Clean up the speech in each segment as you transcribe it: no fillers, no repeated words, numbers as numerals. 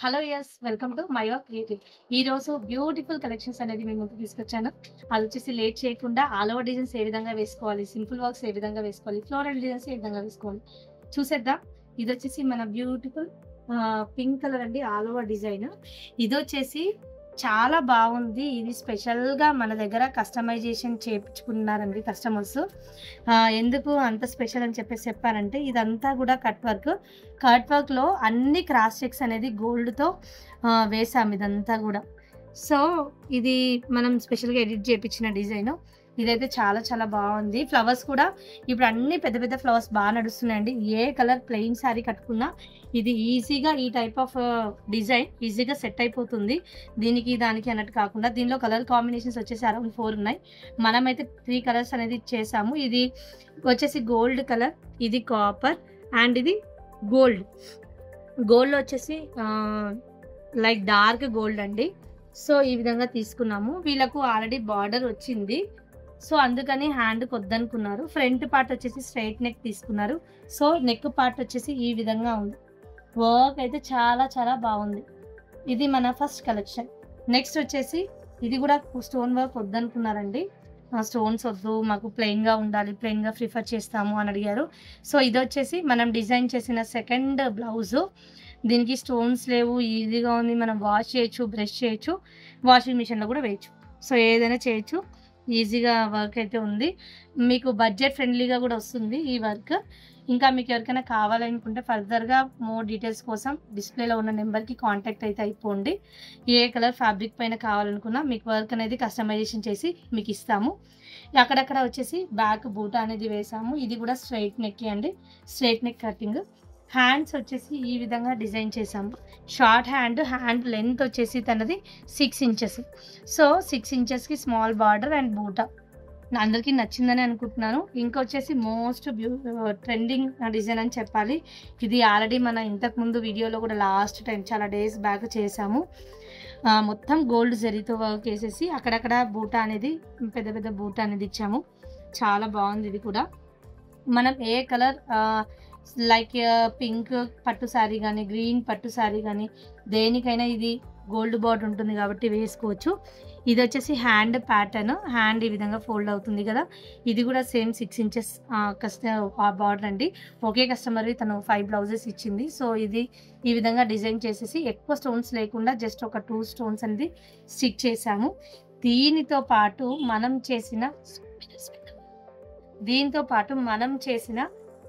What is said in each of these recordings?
Hello yes welcome to my work creative. ఈ రోజు beautiful collections అనేది మేము ముందుకు తీసుకొచ్చాను. అది వచ్చేసి లేట్ చేయకుండా ఆల్ ఓవర్ డిజైన్స్ ఏ విధంగా వేసుకోవాలి, సింపుల్ వర్క్స్ ఏ విధంగా వేసుకోవాలి, ఫ్లోరల్ డిజైన్స్ ఏ విధంగా వేసుకోవాలి చూసేద్దాం. ఇది వచ్చేసి మన బ్యూటిఫుల్ పింక్ కలర్ అండి, ఆల్ ఓవర్ డిజైన్. ఇది వచ్చేసి చాలా బాగుంది. ఇది స్పెషల్గా మన దగ్గర కస్టమైజేషన్ చేయించుకున్నారండి కస్టమర్స్. ఎందుకు అంత స్పెషల్ అని చెప్పారంటే ఇదంతా కూడా కట్ వర్క్లో అన్ని క్రాస్ చెక్స్ అనేది గోల్డ్తో వేసాము ఇదంతా కూడా. సో ఇది మనం స్పెషల్గా ఎడిట్ చేయించిన డిజైన్. ఇదైతే చాలా చాలా బాగుంది. ఫ్లవర్స్ కూడా ఇప్పుడు అన్ని పెద్ద పెద్ద ఫ్లవర్స్ బాగా నడుస్తున్నాయండి. ఏ కలర్ ప్లెయిన్ శారీ కట్టుకున్నా ఇది ఈజీగా ఈ టైప్ ఆఫ్ డిజైన్ ఈజీగా సెట్ అయిపోతుంది. దీనికి దానికి అన్నట్టు కాకుండా దీనిలో కలర్ కాంబినేషన్స్ వచ్చేసి అరౌండ్ 4 ఉన్నాయి. మనమైతే 3 కలర్స్ అనేది చేసాము. ఇది వచ్చేసి గోల్డ్ కలర్, ఇది కాపర్ అండ్ ఇది గోల్డ్. గోల్డ్ వచ్చేసి లైక్ డార్క్ గోల్డ్ అండి. సో ఈ విధంగా తీసుకున్నాము. వీళ్ళకు ఆల్రెడీ బార్డర్ వచ్చింది, సో అందుకని హ్యాండ్కి వద్దనుకున్నారు. ఫ్రంట్ పార్ట్ వచ్చేసి స్ట్రైట్ నెక్ తీసుకున్నారు. సో నెక్ పార్ట్ వచ్చేసి ఈ విధంగా ఉంది. వర్క్ అయితే చాలా చాలా బాగుంది. ఇది మన ఫస్ట్ కలెక్షన్. నెక్స్ట్ వచ్చేసి ఇది కూడా స్టోన్ వర్క్ వద్దనుకున్నారండి. స్టోన్స్ వద్దు, మాకు ప్లెయిన్గా ఉండాలి, ప్లెయిన్గా ప్రిఫర్ చేస్తాము అని అడిగారు. సో ఇది వచ్చేసి మనం డిజైన్ చేసిన సెకండ్ బ్లౌజు. దీనికి స్టోన్స్ లేవు, ఈజీగా ఉంది. మనం వాష్ చేయొచ్చు, బ్రష్ చేయొచ్చు, వాషింగ్ మిషన్లో కూడా వేయచ్చు. సో ఏదైనా చేయొచ్చు, ఈజీగా వర్క్ అయితే ఉంది. మీకు బడ్జెట్ ఫ్రెండ్లీగా కూడా వస్తుంది ఈ వర్క్. ఇంకా మీకు ఎవరికైనా కావాలనుకుంటే ఫర్దర్గా మోర్ డీటెయిల్స్ కోసం డిస్ప్లేలో ఉన్న నెంబర్కి కాంటాక్ట్ అయితే అయిపోండి. ఏ కలర్ ఫ్యాబ్రిక్ పైన కావాలనుకున్నా మీకు వర్క్ అనేది కస్టమైజేషన్ చేసి మీకు ఇస్తాము. అక్కడక్కడ వచ్చేసి బ్యాక్ బూటా అనేది వేసాము. ఇది కూడా స్ట్రైట్ నెక్ అండి, స్ట్రైట్ నెక్ కటింగ్. హ్యాండ్స్ వచ్చేసి ఈ విధంగా డిజైన్ చేసాము. షార్ట్ హ్యాండ్ లెంత్ వచ్చేసి తనది 6 ఇంచెస్. సో 6 ఇంచెస్కి స్మాల్ బార్డర్ అండ్ బూటా. అందరికీ నచ్చిందని అనుకుంటున్నాను. ఇంకొచ్చేసి మోస్ట్ ట్రెండింగ్ డిజైన్ అని చెప్పాలి. ఇది ఆల్రెడీ మన ఇంతకుముందు వీడియోలో కూడా లాస్ట్ టైం చాలా డేస్ బ్యాక్ చేసాము. మొత్తం గోల్డ్ జరీతో వర్క్ వేసేసి అక్కడక్కడ బూటా అనేది పెద్ద పెద్ద బూటా అనేది ఇచ్చాము. చాలా బాగుంది. ఇది కూడా మనం ఏ కలర్ లైక్ పింక్ పట్టు శారీ కానీ, గ్రీన్ పట్టు శారీ కానీ దేనికైనా ఇది గోల్డ్ బార్డర్ ఉంటుంది కాబట్టి వేసుకోవచ్చు. ఇది వచ్చేసి హ్యాండ్ ప్యాటర్న్. హ్యాండ్ ఈ విధంగా ఫోల్డ్ అవుతుంది కదా. ఇది కూడా సేమ్ 6 ఇంచెస్ బార్డర్ అండి. ఒకే కస్టమర్వి తను 5 బ్లౌజెస్ ఇచ్చింది. సో ఇది ఈ విధంగా డిజైన్ చేసేసి ఎక్కువ స్టోన్స్ లేకుండా జస్ట్ ఒక 2 స్టోన్స్ అనేది స్టిక్ చేసాము. దీంతో పాటు మనం చేసిన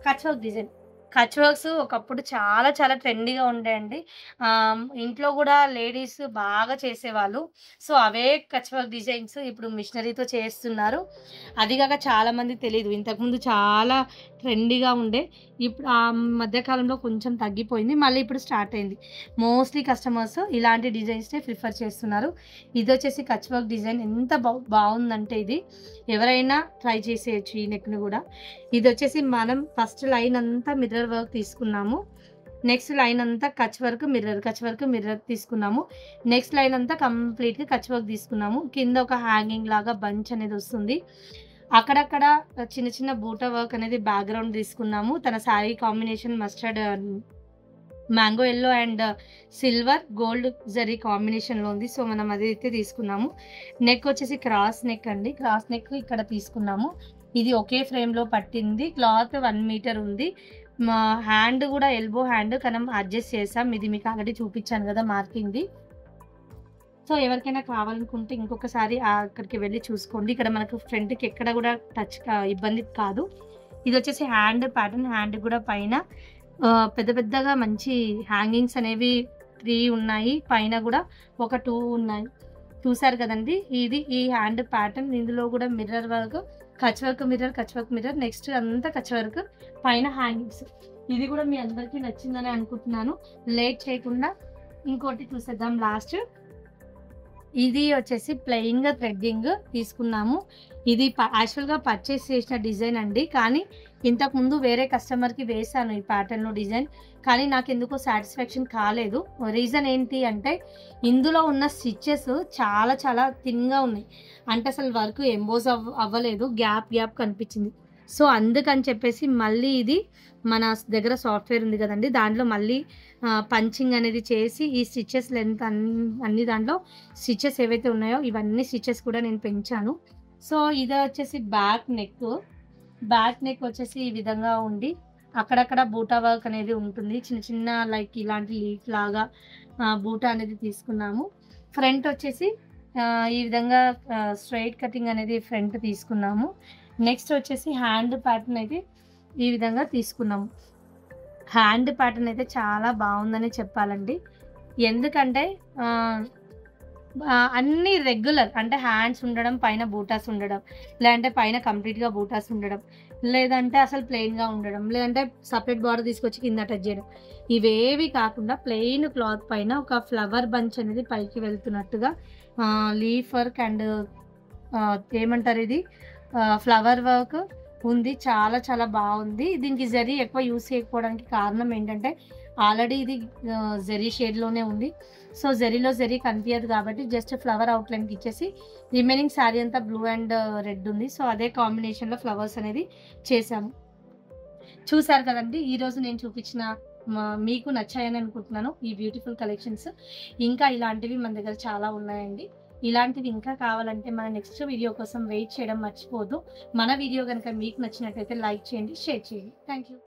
cut work design. Cut works ఒకప్పుడు చాలా చాలా ట్రెండీగా ఉండేయండి. ఇంట్లో కూడా లేడీస్ బాగా చేసేవాళ్ళు. సో అవే కట్ వర్క్ డిజైన్స్ ఇప్పుడు మిషనరీతో చేస్తున్నారు. అది కాక చాలామంది తెలియదు. ఇంతకుముందు చాలా ట్రెండీగా ఉండే, ఇప్పుడు ఆ మధ్యకాలంలో కొంచెం తగ్గిపోయింది, మళ్ళీ ఇప్పుడు స్టార్ట్ అయింది. మోస్ట్లీ కస్టమర్స్ ఇలాంటి డిజైన్స్నే ప్రిఫర్ చేస్తున్నారు. ఇది వచ్చేసి కట్ వర్క్ డిజైన్ ఎంత బాగుందంటే ఇది ఎవరైనా ట్రై చేసేయచ్చు ఈ నెక్ను కూడా. ఇది వచ్చేసి మనం ఫస్ట్ లైన్ అంతా మిర్రర్ వర్క్ తీసుకున్నాము. నెక్స్ట్ లైన్ అంతా కచ్ వర్క్ మిర్రర్ తీసుకున్నాము. నెక్స్ట్ లైన్ అంతా కంప్లీట్గా కచ్ వర్క్ తీసుకున్నాము. కింద ఒక హ్యాంగింగ్ లాగా బంచ్ అనేది వస్తుంది. అక్కడక్కడ చిన్న చిన్న బూటా వర్క్ అనేది బ్యాక్గ్రౌండ్ తీసుకున్నాము. తన sari combination mustard mango yellow and silver gold zari కాంబినేషన్లో ఉంది. సో మనం అదైతే తీసుకున్నాము. నెక్ వచ్చేసి క్రాస్ నెక్ అండి. క్రాస్ నెక్ ఇక్కడ తీసుకున్నాము. ఇది ఒకే ఫ్రేమ్లో పట్టింది. క్లాత్ 1 మీటర్ ఉంది. మా హ్యాండ్ కూడా ఎల్బో హ్యాండ్ మనం అడ్జస్ట్ చేసాం. ఇది మీకు ఆల్రెడీ చూపించాను కదా మార్కింగ్ది. సో ఎవరికైనా కావాలనుకుంటే ఇంకొకసారి అక్కడికి వెళ్ళి చూసుకోండి. ఇక్కడ మనకు ఫ్రంట్కి ఎక్కడ కూడా టచ్ ఇబ్బంది కాదు. ఇది వచ్చేసి హ్యాండ్ ప్యాటర్న్. హ్యాండ్ కూడా పైన పెద్ద పెద్దగా మంచి హ్యాంగింగ్స్ అనేవి 3 ఉన్నాయి. పైన కూడా ఒక 2 ఉన్నాయి. చూసారు కదండి. ఇది ఈ హ్యాండ్ ప్యాటర్న్. ఇందులో కూడా mirror work, Kutch work mirror, next అంతా కచ్ వర్క్, పైన హ్యాంగింగ్స్. ఇది కూడా మీ అందరికీ నచ్చిందని అనుకుంటున్నాను. లేట్ చేయకుండా ఇంకోటి చూసేద్దాం లాస్ట్. ఇది వచ్చేసి ప్లెయిన్గా థ్రెడ్డింగ్ తీసుకున్నాము. ఇది యాక్చువల్గా పర్చేస్ చేసిన డిజైన్ అండి. కానీ ఇంతకుముందు వేరే కస్టమర్కి వేశాను ఈ ప్యాటర్న్లో డిజైన్, కానీ నాకు ఎందుకో సాటిస్ఫాక్షన్ కాలేదు. రీజన్ ఏంటి అంటే ఇందులో ఉన్న స్టిచ్చెస్ చాలా చాలా థిన్గా ఉన్నాయి. అంటే అసలు వర్క్ ఎంబోజ్ అవ్వలేదు, గ్యాప్ కనిపించింది. సో, అందుకని చెప్పేసి మళ్ళీ ఇది మన దగ్గర సాఫ్ట్‌వేర్ ఉంది కదండీ! దాంట్లో మళ్ళీ పంచింగ్ అనేది చేసి ఈ స్టిచెస్ లెంత్ అన్ని దాంట్లో స్టిచెస్ ఏవైతే ఉన్నాయో ఇవన్నీ స్టిచెస్ కూడా నేను పెంచాను. సో, ఇది వచ్చేసి బ్యాక్ నెక్. బ్యాక్ నెక్ వచ్చేసి ఈ విధంగా ఉండి అక్కడక్కడ బూటా వర్క్ అనేది ఉంటుంది. చిన్న చిన్న లైక్ ఇలాంటి లీఫ్ లాగా బూటా అనేది తీసుకున్నాము. ఫ్రంట్ వచ్చేసి ఈ విధంగా స్ట్రెయిట్ కటింగ్ అనేది ఫ్రంట్ తీసుకున్నాము. నెక్స్ట్ వచ్చేసి హ్యాండ్ ప్యాటర్న్ అయితే ఈ విధంగా తీసుకున్నాము. హ్యాండ్ ప్యాటర్న్ అయితే చాలా బాగుందని చెప్పాలండి. ఎందుకంటే అన్నీ రెగ్యులర్ అంటే హ్యాండ్స్ ఉండడం, పైన బూటాస్ ఉండడం, లేదంటే పైన కంప్లీట్‌గా బూటాస్ ఉండడం, లేదంటే అసలు ప్లెయిన్‌గా ఉండడం, లేదంటే సెపరేట్ బార్డర్ తీసుకొచ్చి కింద అటాచ్ చేయడం. ఇవేవి కాకుండా ప్లెయిన్ క్లాత్ పైన ఒక ఫ్లవర్ బంచ్ అనేది పైకి వెళ్తున్నట్టుగా లీఫ్ వర్క్ అండ్ ఏమంటారు ఇది ఫ్లవర్ వర్క్ ఉంది. చాలా చాలా బాగుంది. దీనికి జరీ ఎక్కువ యూజ్ చేయకపోవడానికి కారణం ఏంటంటే ఆల్రెడీ ఇది జరీ షేడ్‌లోనే ఉంది. సో, జరీలో జరీ కనిపియదు కాబట్టి జస్ట్ ఫ్లవర్ అవుట్‌లైన్‌కి ఇచ్చేసి రిమైనింగ్ శారీ అంతా బ్లూ అండ్ రెడ్ ఉంది. సో, అదే కాంబినేషన్‌లో ఫ్లవర్స్ అనేది చేశాము. చూసారు కదండీ! ఈరోజు నేను చూపించిన మీకు నచ్చాయని అనుకుంటున్నాను ఈ బ్యూటిఫుల్ కలెక్షన్స్. ఇంకా ఇలాంటివి మన దగ్గర చాలా ఉన్నాయండి. ఇలాంటివి ఇంకా కావాలంటే మన నెక్స్ట్ వీడియో కోసం వెయిట్ చేయడం మర్చిపోవద్దు. మన వీడియో గనుక మీకు నచ్చినట్లయితే లైక్ చేయండి, షేర్ చేయండి. Thank you.